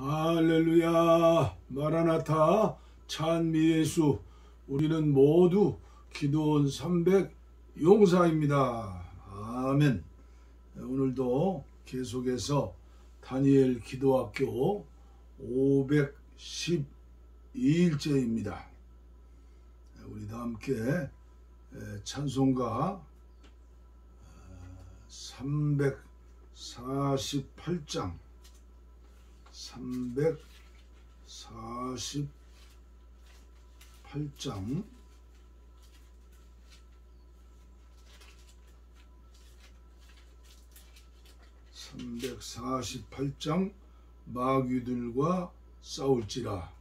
할렐루야. 마라나타. 찬미 예수. 우리는 모두 기도원 300 용사입니다. 아멘. 오늘도 계속해서 다니엘 기도학교 512일째입니다. 우리 다 함께 찬송가 348장 348장 마귀들과 싸울지라.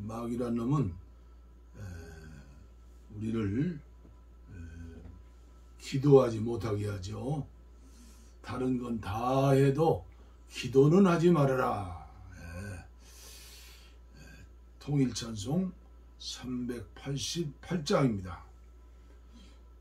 마귀란 놈은 우리를 기도하지 못하게 하죠. 다른 건 다 해도 기도는 하지 말아라. 통일찬송 388장입니다.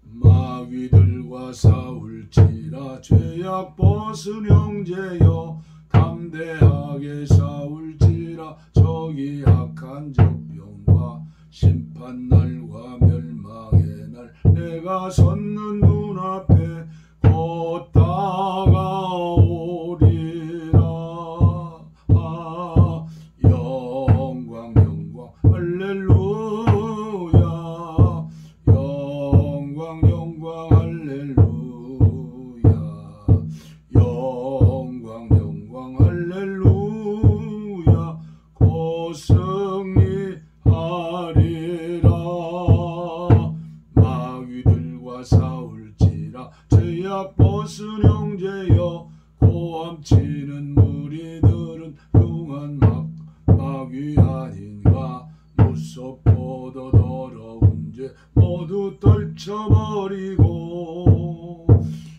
마귀들과 싸울지라. 죄악 벗은 형제여 담대하게 싸울지라. 저기 악한 적병과 심판날과 멸망의 날 내가 섰는 눈앞에 곧 다가오리라. 영광 영광 할렐루야. 영광 영광 할렐루야. 영광 영광 할렐루야. 곧 승리하리라. 마귀들과 싸울지라. 죄악 벗은 형제여 고함치는 무리들은 흉한 마귀 아닌가. 무섭고도 더러운 죄 모두 떨쳐버리고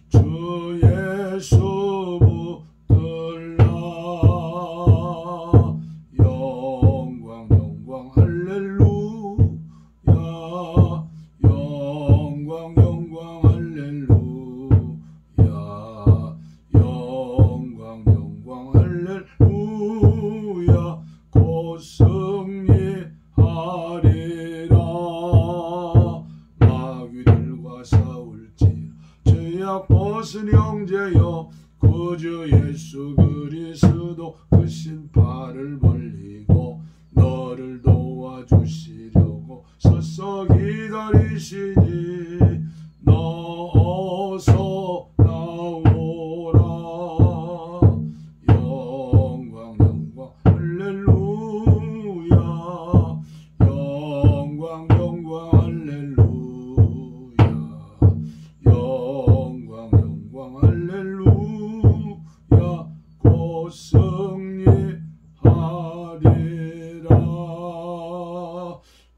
주 예수 붙들라. 영광 영광 할렐루야. 영광 영광 할렐루야. 영광 영광 할렐루야. 곧 승리하리라. 마귀들과 싸울지라. 죄악 벗은 형제여 구주 예수 그리스도 그 신발을 벌리고 너를 도와주시려고 서서 기다리시니 너 어서 나오라. 영광 영광 할렐루야. 영광 영광 할렐루야. 영광 영광 할렐루야. 곧 승리하리라.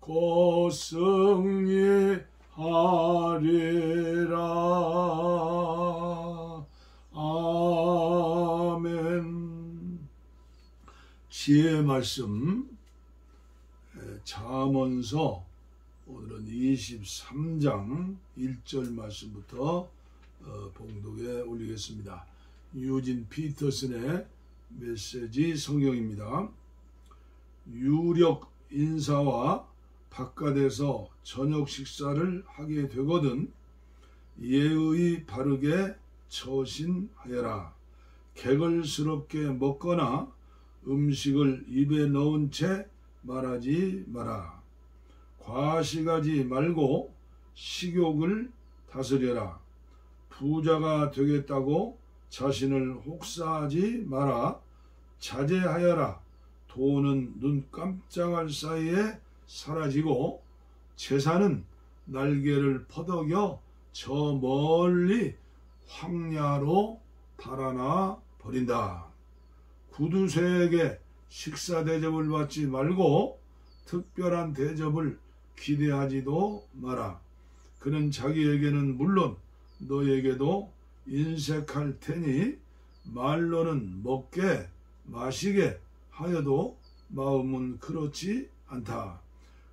곧 승리하리라. 아멘. 지혜의 말씀 잠언서 오늘은 23장 1절 말씀부터 봉독에 올리겠습니다. 유진 피터슨의 메시지 성경입니다. 유력 인사와 바깥에서 저녁 식사를 하게 되거든 예의 바르게 처신하여라. 개걸스럽게 먹거나 음식을 입에 넣은 채 말하지 마라. 과식하지 말고 식욕을 다스려라. 부자가 되겠다고 자신을 혹사하지 마라. 자제하여라. 돈은 눈 깜짝할 사이에 사라지고 재산은 날개를 퍼덕여 저 멀리 황야로 달아나 버린다. 구두쇠에게 식사 대접을 받지 말고 특별한 대접을 기대하지도 마라. 그는 자기에게는 물론 너에게도 인색할 테니 말로는 먹게 마시게 하여도 마음은 그렇지 않다.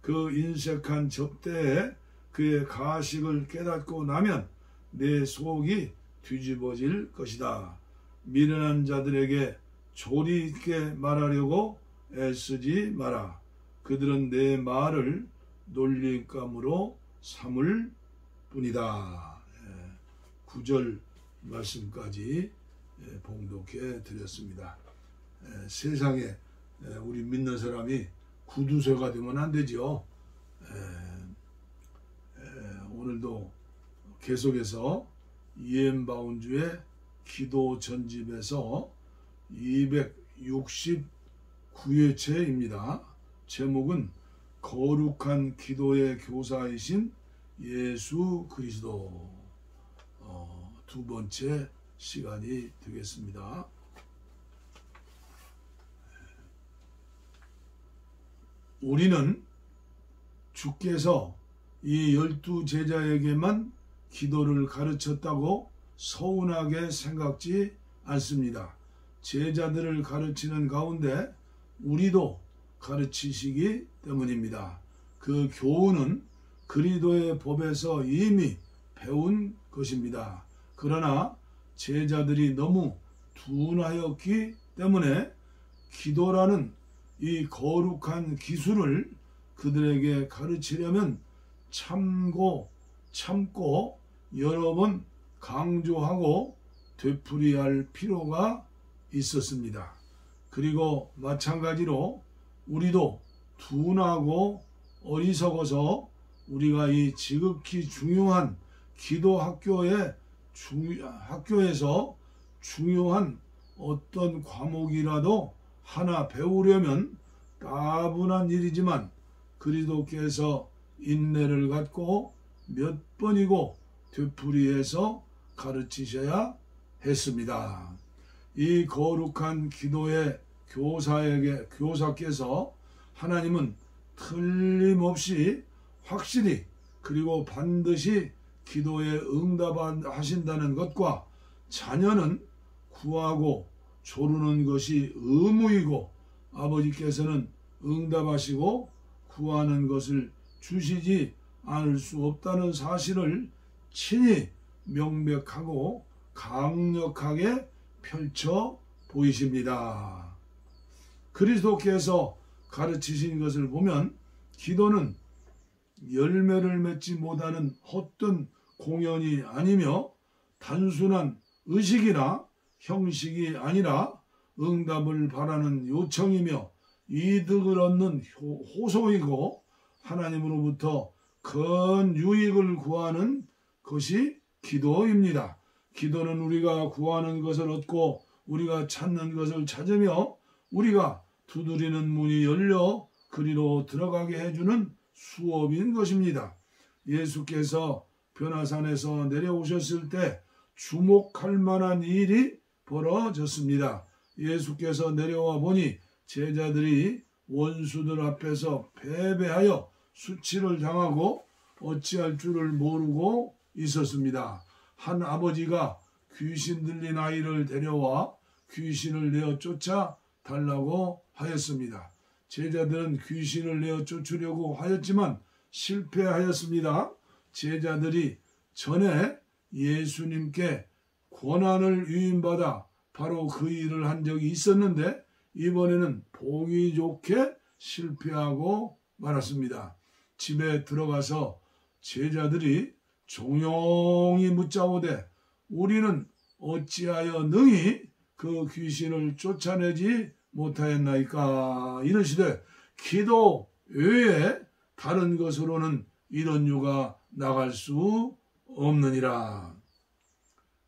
그 인색한 접대에 그의 가식을 깨닫고 나면 내 속이 뒤집어질 것이다. 미련한 자들에게 조리 있게 말하려고 애쓰지 마라. 그들은 내 말을 놀림감으로 삼을 뿐이다. 9절 말씀까지 봉독해 드렸습니다. 세상에 우리 믿는 사람이 구두쇠가 되면 안 되죠. 오늘도 계속해서 이엠바운주의 기도 전집에서 269회째입니다. 제목은 거룩한 기도의 교사이신 예수 그리스도. 두 번째 시간이 되겠습니다. 우리는 주께서 이 12 제자에게만 기도를 가르쳤다고 서운하게 생각지 않습니다. 제자들을 가르치는 가운데 우리도 가르치시기 때문입니다. 그 교훈은 그리스도의 법에서 이미 배운 것입니다. 그러나 제자들이 너무 둔하였기 때문에 기도라는 이 거룩한 기술을 그들에게 가르치려면 참고 여러 번 강조하고 되풀이할 필요가 있었습니다. 그리고 마찬가지로 우리도 둔하고 어리석어서 우리가 이 지극히 중요한 기도 학교에서 중요한 어떤 과목이라도 하나 배우려면 따분한 일이지만 그리스도께서 인내를 갖고 몇 번이고 되풀이해서 가르치셔야 했습니다. 이 거룩한 기도의 교사께서 하나님은 틀림없이 확실히 그리고 반드시 기도에 응답하신다는 것과 자녀는 구하고 조르는 것이 의무이고 아버지께서는 응답하시고 구하는 것을 주시지 않을 수 없다는 사실을 친히 명백하고 강력하게 펼쳐 보이십니다. 그리스도께서 가르치신 것을 보면 기도는 열매를 맺지 못하는 헛된 공연이 아니며 단순한 의식이나 형식이 아니라 응답을 바라는 요청이며 이득을 얻는 호소이고 하나님으로부터 큰 유익을 구하는 것이 기도입니다. 기도는 우리가 구하는 것을 얻고 우리가 찾는 것을 찾으며 우리가 두드리는 문이 열려 그리로 들어가게 해주는 수업인 것입니다. 예수께서 변화산에서 내려오셨을 때 주목할 만한 일이 벌어졌습니다. 예수께서 내려와 보니 제자들이 원수들 앞에서 패배하여 수치를 당하고 어찌할 줄을 모르고 있었습니다. 한 아버지가 귀신 들린 아이를 데려와 귀신을 내어 쫓아 달라고 하였습니다. 제자들은 귀신을 내어 쫓으려고 하였지만 실패하였습니다. 제자들이 전에 예수님께 권한을 위임받아 바로 그 일을 한 적이 있었는데 이번에는 보기 좋게 실패하고 말았습니다. 집에 들어가서 제자들이 종용이 묻자오되 우리는 어찌하여 능히 그 귀신을 쫓아내지 못하였나이까 이르시되 기도 외에 다른 것으로는 이런 유가 나갈 수 없느니라.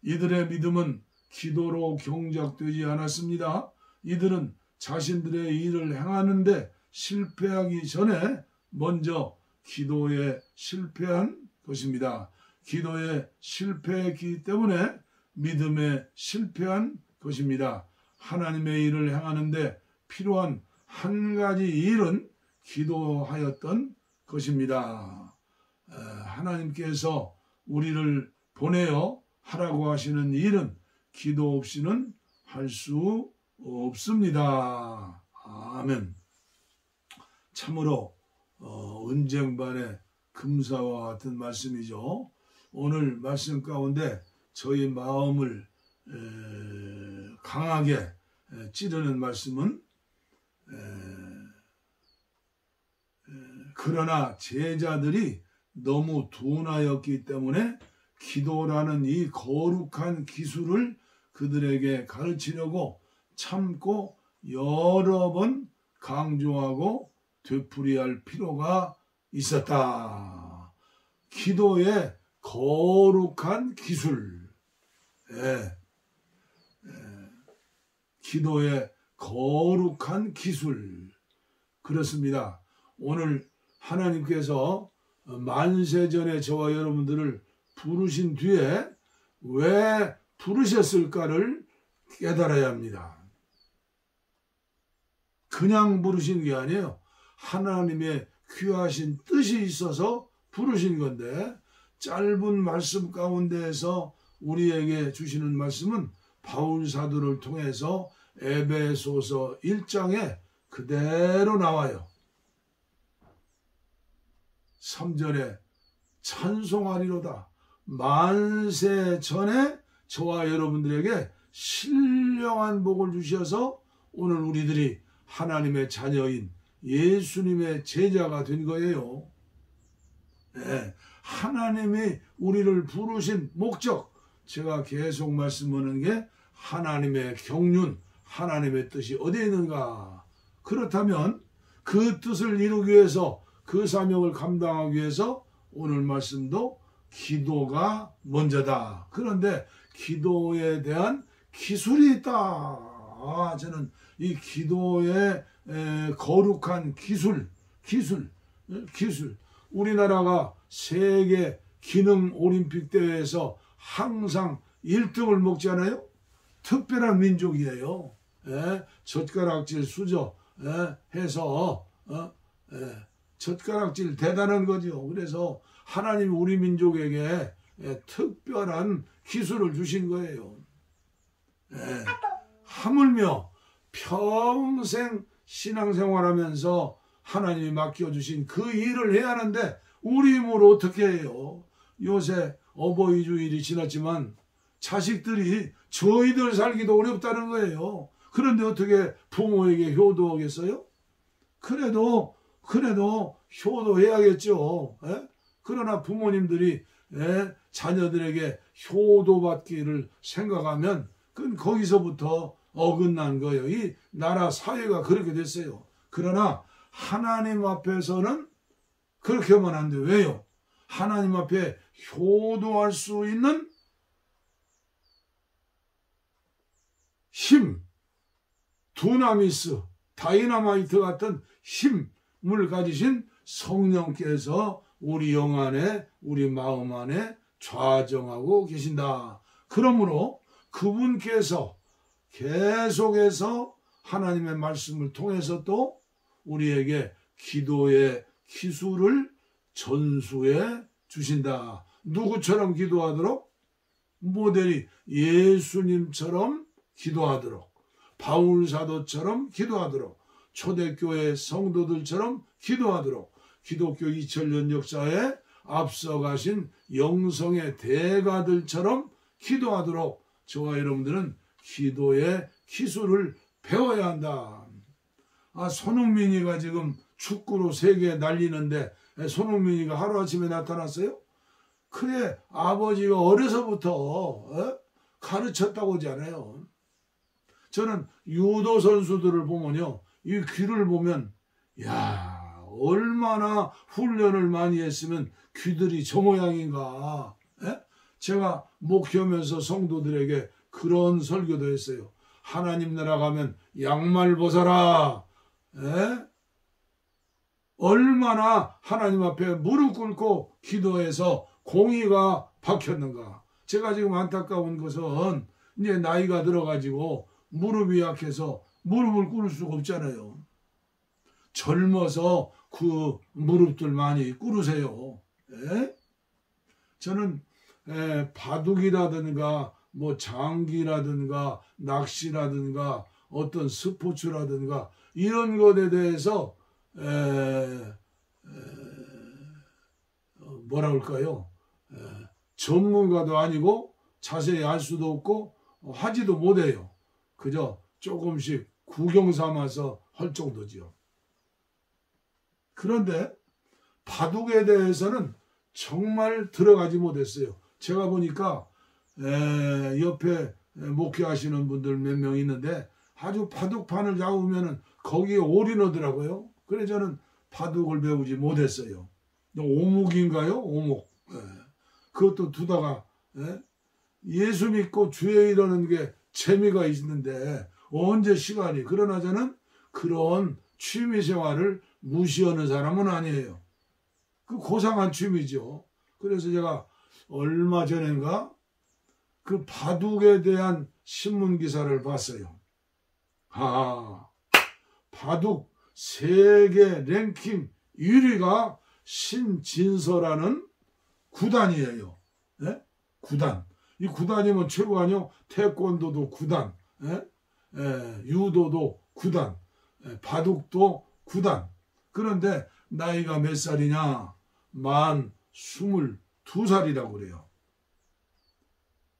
이들의 믿음은 기도로 경작되지 않았습니다. 이들은 자신들의 일을 행하는데 실패하기 전에 먼저 기도에 실패한 것입니다. 기도에 실패했기 때문에 믿음에 실패한 것입니다. 하나님의 일을 행하는데 필요한 한 가지 일은 기도하였던 것입니다. 하나님께서 우리를 보내어 하라고 하시는 일은 기도 없이는 할 수 없습니다. 아멘. 참으로 은쟁반의 금사와 같은 말씀이죠. 오늘 말씀 가운데 저희 마음을 강하게 찌르는 말씀은 그러나 제자들이 너무 둔하였기 때문에 기도라는 이 거룩한 기술을 그들에게 가르치려고 참고 여러 번 강조하고 되풀이할 필요가 있었다. 기도의 거룩한 기술. 기도의 거룩한 기술. 그렇습니다. 오늘 하나님께서 만세전에 저와 여러분들을 부르신 뒤에 왜 부르셨을까를 깨달아야 합니다. 그냥 부르신 게 아니에요. 하나님의 귀하신 뜻이 있어서 부르신 건데, 짧은 말씀 가운데에서 우리에게 주시는 말씀은 바울 사도를 통해서 에베소서 1장에 그대로 나와요. 3절에 찬송하리로다. 만세 전에 저와 여러분들에게 신령한 복을 주셔서 오늘 우리들이 하나님의 자녀인 예수님의 제자가 된 거예요. 하나님이 우리를 부르신 목적, 제가 계속 말씀하는 게 하나님의 경륜, 하나님의 뜻이 어디에 있는가. 그렇다면 그 뜻을 이루기 위해서, 그 사명을 감당하기 위해서 오늘 말씀도 기도가 먼저다. 그런데 기도에 대한 기술이 있다. 저는 이 기도의 거룩한 기술. 우리나라가 세계 기능 올림픽 대회에서 항상 1등을 먹잖아요. 특별한 민족이에요. 젓가락질 수저 해서 젓가락질 대단한 거죠. 그래서 하나님이 우리 민족에게 특별한 기술을 주신 거예요. 하물며 평생 신앙생활하면서 하나님이 맡겨주신 그 일을 해야 하는데 우리 힘으로 어떻게 해요? 요새 어버이 주일이 지났지만 자식들이 저희들 살기도 어렵다는 거예요. 그런데 어떻게 부모에게 효도하겠어요? 그래도 효도해야겠죠. 그러나 부모님들이 자녀들에게 효도받기를 생각하면 그건 거기서부터 어긋난 거예요. 이 나라 사회가 그렇게 됐어요. 그러나 하나님 앞에서는 그렇게 하면 안 돼요. 왜요? 하나님 앞에 효도할 수 있는 힘, 두나미스, 다이너마이트 같은 힘을 가지신 성령께서 우리 영 안에, 우리 마음 안에 좌정하고 계신다. 그러므로 그분께서 계속해서 하나님의 말씀을 통해서 또 우리에게 기도의 기술을 전수해 주신다. 누구처럼 기도하도록? 모델이 예수님처럼 기도하도록, 바울 사도처럼 기도하도록, 초대교회 성도들처럼 기도하도록, 기독교 2000년 역사에 앞서가신 영성의 대가들처럼 기도하도록 저와 여러분들은 기도의 기술을 배워야 한다. 손흥민이가 지금 축구로 세계에 날리는데 손흥민이가 하루아침에 나타났어요? 그래, 아버지가 어려서부터 가르쳤다고 하잖아요. 저는 유도 선수들을 보면요, 이 귀를 보면 야, 얼마나 훈련을 많이 했으면 귀들이 저 모양인가. 제가 목회하면서 성도들에게 그런 설교도 했어요. 하나님 나라 가면 양말 벗어라. 얼마나 하나님 앞에 무릎 꿇고 기도해서 공의가 박혔는가. 제가 지금 안타까운 것은 이제 나이가 들어가지고 무릎이 약해서 무릎을 꿇을 수가 없잖아요. 젊어서 그 무릎들 많이 꿇으세요. 저는 바둑이라든가 뭐 장기라든가 낚시라든가 어떤 스포츠라든가 이런 것에 대해서 뭐라 할까요? 전문가도 아니고 자세히 알 수도 없고 하지도 못해요. 그저 조금씩 구경 삼아서 할 정도지요. 그런데 바둑에 대해서는 정말 들어가지 못했어요. 제가 보니까 옆에 목회하시는 분들 몇 명 있는데 아주 바둑판을 잡으면 거기에 올인하더라고요. 그래서 저는 바둑을 배우지 못했어요. 오목인가요? 오목. 그것도 두다가 예수 믿고 주에 이러는 게 재미가 있는데 언제 시간이. 그러나 저는 그런 취미생활을 무시하는 사람은 아니에요. 그 고상한 취미죠. 그래서 제가 얼마 전인가 그 바둑에 대한 신문기사를 봤어요. 바둑 세계 랭킹 1위가 신진서라는 구단이에요. 구단. 이 구단이면 최고 아니요? 태권도도 구단, 유도도 구단, 바둑도 구단. 그런데 나이가 몇 살이냐? 만 22살이라고 그래요.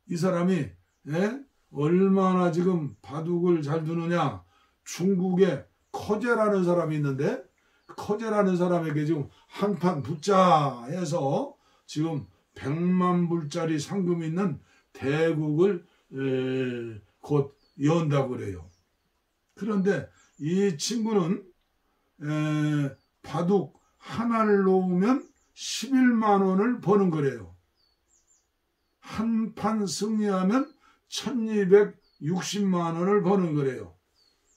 이 사람이 얼마나 지금 바둑을 잘 두느냐? 중국에 커제라는 사람이 있는데 커제라는 사람에게 지금 한판 붙자 해서 지금 100만 불짜리 상금이 있는 대국을 곧 연다고 그래요. 그런데 이 친구는 바둑 하나를 놓으면 11만 원을 버는 거래요. 한 판 승리하면 1260만 원을 버는 거래요.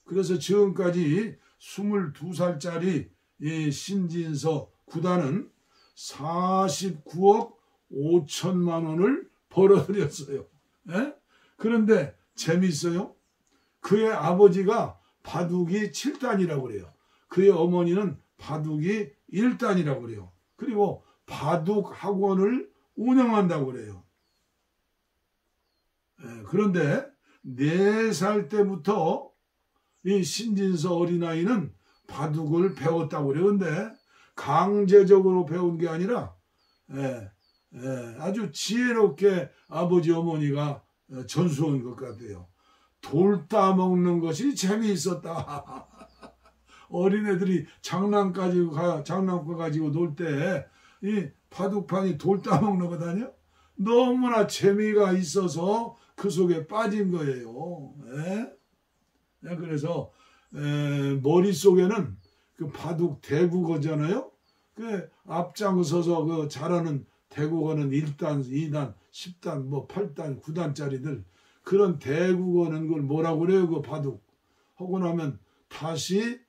그래서 지금까지 22살짜리 이 신진서 구단은 49억 5천만 원을 벌어들였어요. 그런데 재미있어요. 그의 아버지가 바둑이 7단이라고 그래요. 그의 어머니는 바둑이 1단이라고 그래요. 그리고 바둑 학원을 운영한다고 그래요. 그런데 4살 때부터 이 신진서 어린아이는 바둑을 배웠다고 그래요. 근데 강제적으로 배운 게 아니라 아주 지혜롭게 아버지 어머니가 전수한 것 같아요. 돌 따먹는 것이 재미있었다. 어린애들이 장난감 가지고 놀 때 이 바둑판이 돌 따먹는 거다냐? 너무나 재미가 있어서 그 속에 빠진 거예요. 그래서 머릿속에는 그 바둑 대국어잖아요. 그 앞장서서 그 잘하는 대국어는 1단, 2단, 10단, 뭐 8단, 9단짜리들 그런 대국어는 걸 뭐라고 그래요? 그 바둑 하고 나면 다시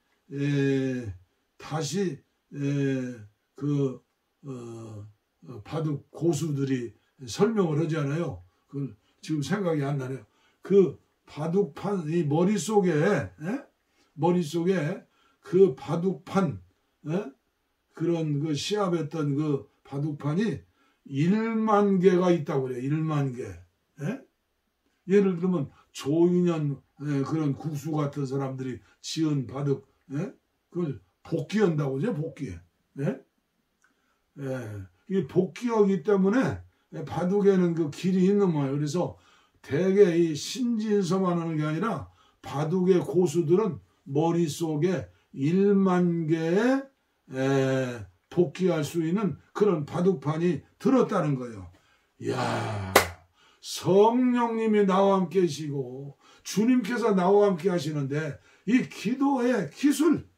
바둑 고수들이 설명을 하잖아요. 그 지금 생각이 안 나네요. 그 바둑판 이 머릿속에 그 바둑판 그런 그 시합했던 그 바둑판이 1만 개가 있다고 그래요. 1만 개. 예를 들면 조인현 그런 국수 같은 사람들이 지은 바둑 그걸 복귀한다고 그러죠. 복귀. 이게 복귀하기 때문에 바둑에는 그 길이 있는 거예요. 그래서 대개 이 신진서만 하는 게 아니라 바둑의 고수들은 머릿속에 1만 개의 복귀할 수 있는 그런 바둑판이 들었다는 거예요. 이야, 성령님이 나와 함께 계시고 주님께서 나와 함께 하시는데 이 기도의 기술,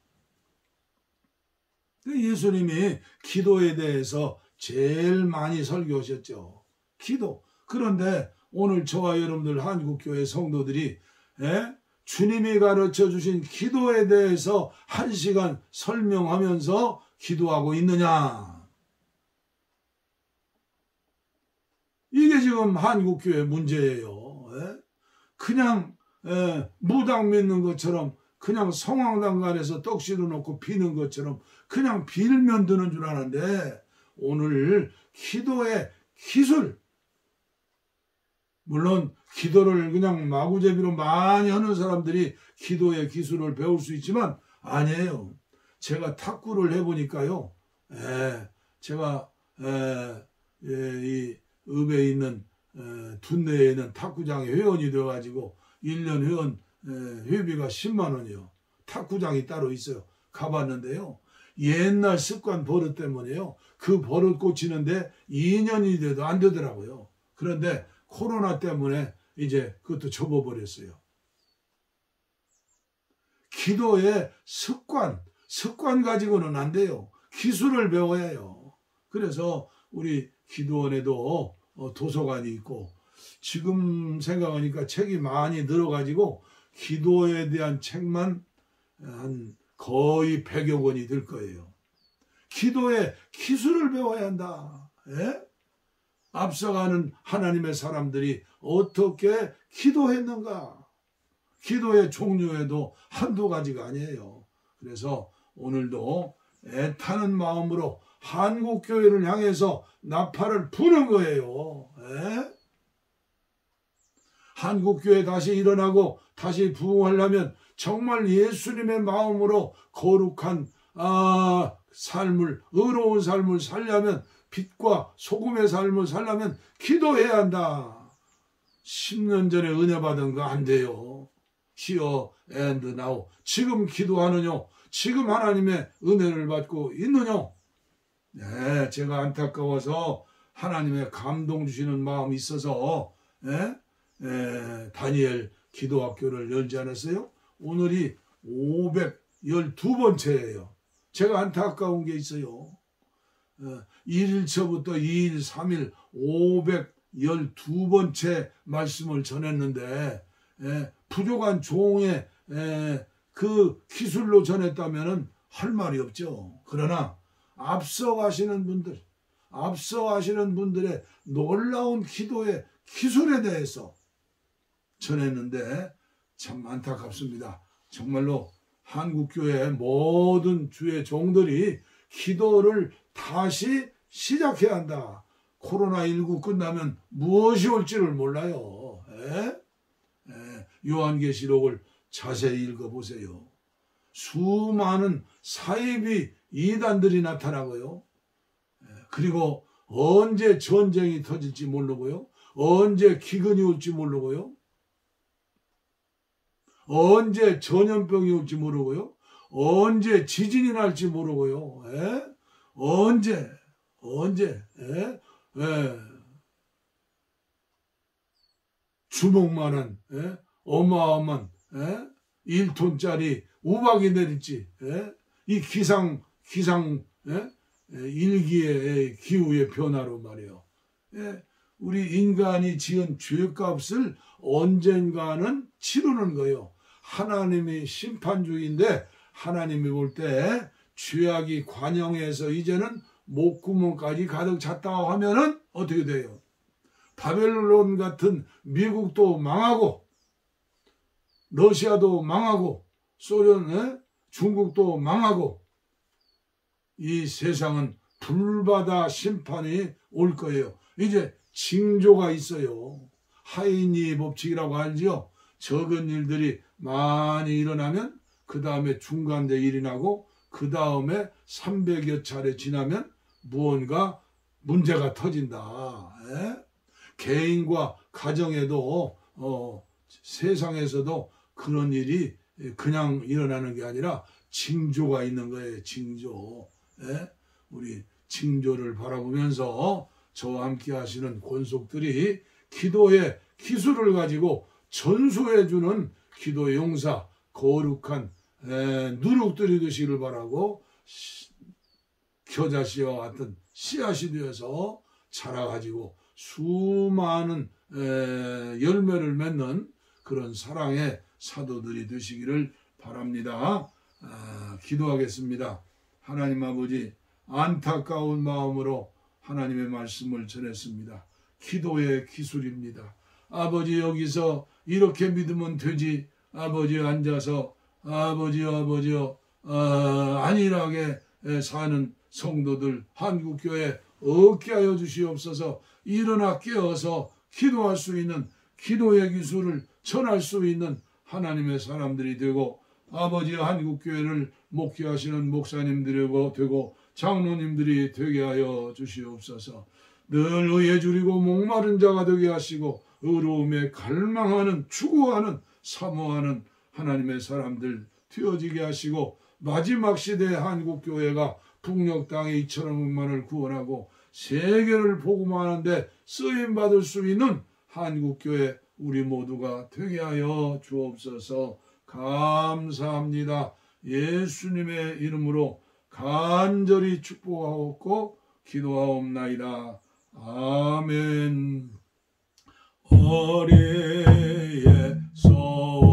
예수님이 기도에 대해서 제일 많이 설교하셨죠. 기도. 그런데 오늘 저와 여러분들 한국교회 성도들이 주님이 가르쳐 주신 기도에 대해서 1시간 설명하면서 기도하고 있느냐. 이게 지금 한국교회 문제예요. 그냥 무당 믿는 것처럼 그냥 성황당간에서 떡시도 놓고 비는 것처럼 그냥 빌면 드는 줄 아는데 오늘 기도의 기술, 물론 기도를 그냥 마구제비로 많이 하는 사람들이 기도의 기술을 배울 수 있지만 아니에요. 제가 탁구를 해보니까요. 제가 이 읍에 있는 둔내에 있는 탁구장의 회원이 되어가지고 1년 회원 회비가 10만 원이요. 탁구장이 따로 있어요. 가봤는데요. 옛날 습관 버릇 때문에요. 그 버릇 고치는데 2년이 돼도 안 되더라고요. 그런데 코로나 때문에 이제 그것도 접어버렸어요. 기도의 습관 가지고는 안 돼요. 기술을 배워야 해요. 그래서 우리 기도원에도 도서관이 있고, 지금 생각하니까 책이 많이 늘어가지고 기도에 대한 책만 한 거의 100여 권이 될 거예요. 기도의 기술을 배워야 한다. 예? 앞서가는 하나님의 사람들이 어떻게 기도했는가? 기도의 종류에도 한두 가지가 아니에요. 그래서 오늘도 애타는 마음으로 한국교회를 향해서 나팔을 부는 거예요. 예? 한국교회 다시 일어나고 다시 부흥하려면 정말 예수님의 마음으로 거룩한 삶을, 의로운 삶을 살려면, 빛과 소금의 삶을 살려면 기도해야 한다. 10년 전에 은혜 받은 거 안 돼요. Here and now. 지금 기도하느냐? 지금 하나님의 은혜를 받고 있느냐? 네, 제가 안타까워서 하나님의 감동 주시는 마음이 있어서 다니엘 기도학교를 열지 않았어요? 오늘이 512번째예요. 제가 안타까운 게 있어요. 1일차부터 2일, 3일, 512번째 말씀을 전했는데 부족한 종의 그 기술로 전했다면 할 말이 없죠. 그러나 앞서가시는 분들의 놀라운 기도의 기술에 대해서 전했는데 참 안타깝습니다. 정말로 한국교회 모든 주의 종들이 기도를 다시 시작해야 한다. 코로나19 끝나면 무엇이 올지를 몰라요. 요한계시록을 자세히 읽어보세요. 수많은 사이비 이단들이 나타나고요. 그리고 언제 전쟁이 터질지 모르고요. 언제 기근이 올지 모르고요. 언제 전염병이 올지 모르고요. 언제 지진이 날지 모르고요. 언제 주먹만한 어마어마한 1톤짜리 우박이 내릴지 이 기상 일기의 기후의 변화로 말이에요. 우리 인간이 지은 죄값을 언젠가는 치르는 거예요. 하나님이 심판주의인데 하나님이 볼 때 죄악이 관영해서 이제는 목구멍까지 가득 찼다 하면은 어떻게 돼요? 바벨론 같은 미국도 망하고 러시아도 망하고 소련, 중국도 망하고 이 세상은 불바다 심판이 올 거예요. 이제 징조가 있어요. 하이니 법칙이라고 알죠? 적은 일들이 많이 일어나면 그 다음에 중간대 일이 나고 그 다음에 300여 차례 지나면 무언가 문제가 터진다. 개인과 가정에도 세상에서도 그런 일이 그냥 일어나는 게 아니라 징조가 있는 거예요. 징조. 우리 징조를 바라보면서 저와 함께 하시는 권속들이 기도의 기술을 가지고 전수해주는 기도의 용사, 거룩한 누룩들이 되시기를 바라고 겨자씨와 같은 씨앗이 되어서 자라가지고 수많은 열매를 맺는 그런 사랑의 사도들이 되시기를 바랍니다. 기도하겠습니다. 하나님 아버지, 안타까운 마음으로 하나님의 말씀을 전했습니다. 기도의 기술입니다. 아버지, 여기서 이렇게 믿으면 되지. 아버지, 앉아서 아버지요 안일하게 사는 성도들 한국교회 얻게 하여 주시옵소서. 일어나 깨어서 기도할 수 있는 기도의 기술을 전할 수 있는 하나님의 사람들이 되고, 아버지 한국교회를 목회하시는 목사님들이 되고 장로님들이 되게 하여 주시옵소서. 늘 의에 줄이고 목마른 자가 되게 하시고 의로움에 갈망하는 추구하는 사모하는 하나님의 사람들 되어지게 하시고 마지막 시대의 한국교회가 북녘 땅에 2천억만을 구원하고 세계를 복음하는데 쓰임받을 수 있는 한국교회 우리 모두가 되게 하여 주옵소서. 감사합니다. 예수님의 이름으로 간절히 축복하옵고 기도하옵나이다. 아멘. 어리의 소